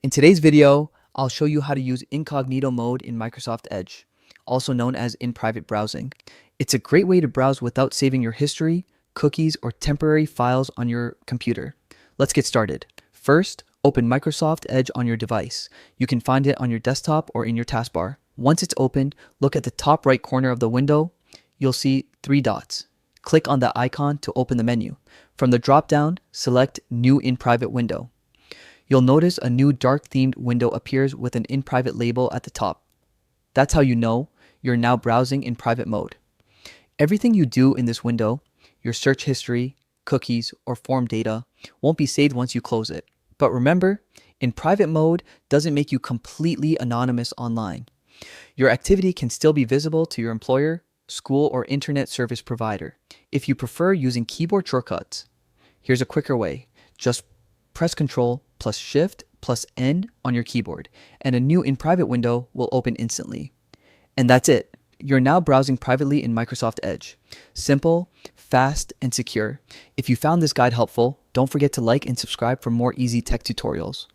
In today's video, I'll show you how to use Incognito Mode in Microsoft Edge, also known as in private browsing. It's a great way to browse without saving your history, cookies, or temporary files on your computer. Let's get started. First, open Microsoft Edge on your device. You can find it on your desktop or in your taskbar. Once it's opened, look at the top right corner of the window. You'll see 3 dots. Click on the icon to open the menu. From the drop-down, select New in Private window. You'll notice a new dark-themed window appears with an in private label at the top. That's how you know you're now browsing in private mode. Everything you do in this window, your search history, cookies, or form data, won't be saved once you close it. But remember, in private mode doesn't make you completely anonymous online. Your activity can still be visible to your employer, school, or internet service provider. If you prefer using keyboard shortcuts, here's a quicker way. Just press Ctrl plus Shift plus N on your keyboard, and a new in private window will open instantly. And that's it. You're now browsing privately in Microsoft Edge. Simple, fast, and secure. If you found this guide helpful, don't forget to like and subscribe for more easy tech tutorials.